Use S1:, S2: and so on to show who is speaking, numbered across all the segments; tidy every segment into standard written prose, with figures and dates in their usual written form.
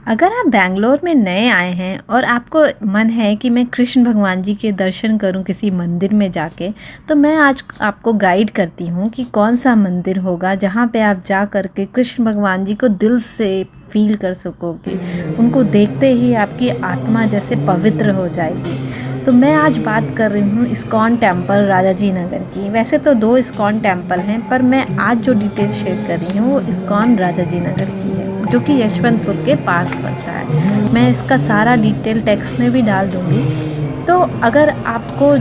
S1: अगर आप बैंगलोर में नए आए हैं और आपको मन है कि मैं कृष्ण भगवान जी के दर्शन करूं किसी मंदिर में जाके, तो मैं आज आपको गाइड करती हूं कि कौन सा मंदिर होगा जहां पे आप जा कर के कृष्ण भगवान जी को दिल से फील कर सकोगे। उनको देखते ही आपकी आत्मा जैसे पवित्र हो जाएगी। तो मैं आज बात कर रही हूँ इस्कॉन टेम्पल राजाजी नगर की। वैसे तो 2 इस्कॉन टेम्पल हैं, पर मैं आज जो डिटेल शेयर कर रही हूँ वो इस्कॉन राजाजी नगर की है, जो कि यशवंतपुर के पास पड़ता है। मैं इसका सारा डिटेल टेक्स्ट में भी डाल दूँगी। तो अगर आपको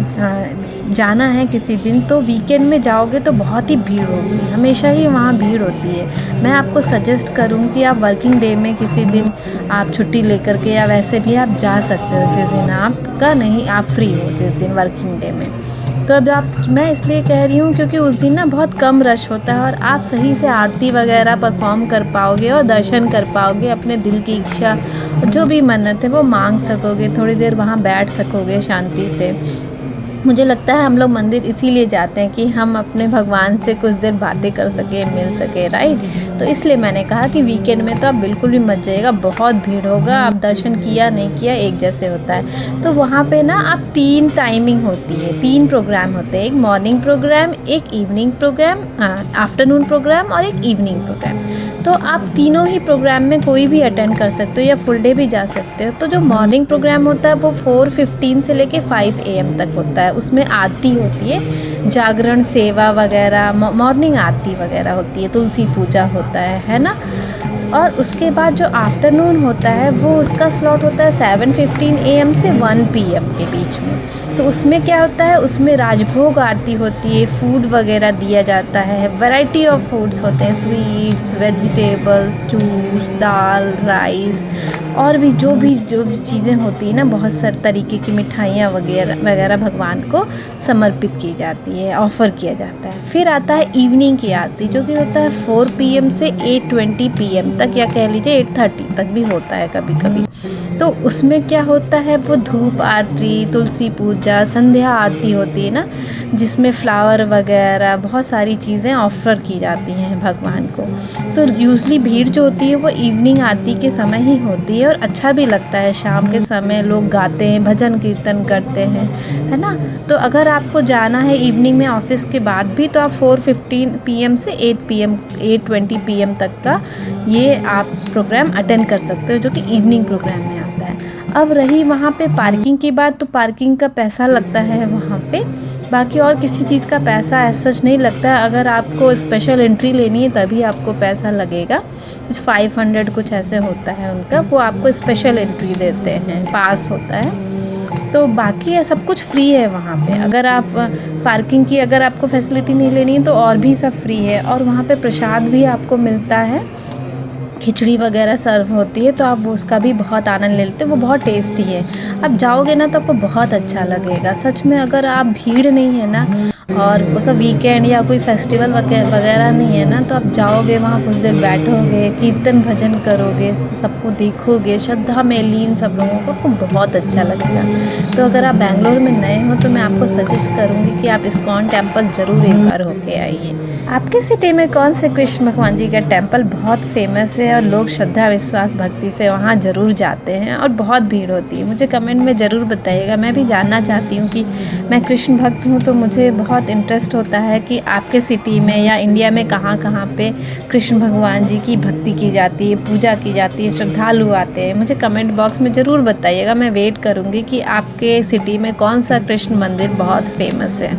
S1: जाना है किसी दिन, तो वीकेंड में जाओगे तो बहुत ही भीड़ होगी, हमेशा ही वहाँ भीड़ होती है। मैं आपको सजेस्ट करूँ कि आप वर्किंग डे में किसी दिन आप छुट्टी लेकर के, या वैसे भी आप जा सकते हो जिस दिन आपका नहीं, आप फ्री हो जिस दिन वर्किंग डे में। तो अब मैं इसलिए कह रही हूँ क्योंकि उस दिन ना बहुत कम रश होता है और आप सही से आरती वगैरह परफॉर्म कर पाओगे और दर्शन कर पाओगे। अपने दिल की इच्छा और जो भी मन्नत है वो मांग सकोगे, थोड़ी देर वहाँ बैठ सकोगे शांति से। मुझे लगता है हम लोग मंदिर इसीलिए जाते हैं कि हम अपने भगवान से कुछ देर बातें कर सकें, मिल सकें, राइट। तो इसलिए मैंने कहा कि वीकेंड में तो आप बिल्कुल भी मत जाइएगा, बहुत भीड़ होगा। आप दर्शन किया नहीं किया एक जैसे होता है। तो वहाँ पे ना आप 3 टाइमिंग होती है, 3 प्रोग्राम होते हैं। एक मॉर्निंग प्रोग्राम, एक इवनिंग प्रोग्राम, आफ्टरनून प्रोग्राम और एक इवनिंग प्रोग्राम। तो आप तीनों ही प्रोग्राम में कोई भी अटेंड कर सकते हो या फुल डे भी जा सकते हो। तो जो मॉर्निंग प्रोग्राम होता है वो 4:15 से लेके 5 AM तक होता है। उसमें आरती होती है, जागरण सेवा वगैरह, मॉर्निंग आरती वगैरह होती है, तुलसी पूजा होता है ना। और उसके बाद जो आफ्टरनून होता है वो उसका स्लॉट होता है 7:15 AM से 1 PM के बीच में। तो उसमें क्या होता है, उसमें राजभोग आरती होती है, फूड वगैरह दिया जाता है, वैरायटी ऑफ फूड्स होते हैं, स्वीट्स, वेजिटेबल्स, जूस, दाल, राइस और भी जो भी चीज़ें होती हैं ना, बहुत सारे तरीके की मिठाइयाँ वगैरह वगैरह भगवान को समर्पित की जाती है, ऑफ़र किया जाता है। फिर आता है इवनिंग की आरती, जो कि होता है 4 PM से 8:20 PM तक, या कह लीजिए 8:30 तक भी होता है कभी कभी। तो उसमें क्या होता है, वो धूप आरती, तुलसी पूजा, संध्या आरती होती है ना, जिसमें फ्लावर वगैरह बहुत सारी चीज़ें ऑफ़र की जाती हैं भगवान को। तो यूज़ुअली भीड़ जो होती है वो इवनिंग आरती के समय ही होती है और अच्छा भी लगता है। शाम के समय लोग गाते हैं, भजन कीर्तन करते हैं, है ना। तो अगर आपको जाना है इवनिंग में ऑफिस के बाद भी, तो आप 4:15 PM से 8:20 PM तक का ये आप प्रोग्राम अटेंड कर सकते हो, जो कि इवनिंग प्रोग्राम में आता है। अब रही वहाँ पे पार्किंग की बात, तो पार्किंग का पैसा लगता है वहाँ पे। बाकी और किसी चीज़ का पैसा ऐसा सच नहीं लगता है। अगर आपको स्पेशल एंट्री लेनी है तभी आपको पैसा लगेगा। कुछ 500 कुछ ऐसे होता है उनका, वो आपको स्पेशल एंट्री देते हैं, पास होता है। तो बाकी सब कुछ फ्री है वहाँ पे। अगर आप पार्किंग की अगर आपको फैसिलिटी नहीं लेनी है तो और भी सब फ्री है। और वहाँ पे प्रसाद भी आपको मिलता है, खिचड़ी वगैरह सर्व होती है, तो आप वो उसका भी बहुत आनंद ले लेते हैं। वो बहुत टेस्टी है। आप जाओगे ना तो आपको बहुत अच्छा लगेगा सच में। अगर आप भीड़ नहीं है ना, और वीकेंड या कोई फेस्टिवल वगैरह नहीं है ना, तो आप जाओगे वहाँ, कुछ देर बैठोगे, कीर्तन भजन करोगे, सबको देखोगे, श्रद्धा में लीन सब लोगों को, आपको बहुत अच्छा लगेगा। तो अगर आप बैंगलोर में नए हो तो मैं आपको सजेस्ट करूँगी कि आप इस्कॉन टेम्पल ज़रूर एक बार होके आइए। आपके सिटी में कौन से कृष्ण भगवान जी का टेम्पल बहुत फेमस है और लोग श्रद्धा विश्वास भक्ति से वहाँ ज़रूर जाते हैं और बहुत भीड़ होती है? मुझे कमेंट में ज़रूर बताइएगा। मैं भी जानना चाहती हूँ कि मैं कृष्ण भक्त हूँ, तो मुझे बहुत इंटरेस्ट होता है कि आपके सिटी में या इंडिया में कहाँ कहाँ पे कृष्ण भगवान जी की भक्ति की जाती है, पूजा की जाती है, श्रद्धालु आते हैं। मुझे कमेंट बॉक्स में ज़रूर बताइएगा। मैं वेट करूँगी कि आपके सिटी में कौन सा कृष्ण मंदिर बहुत फेमस है।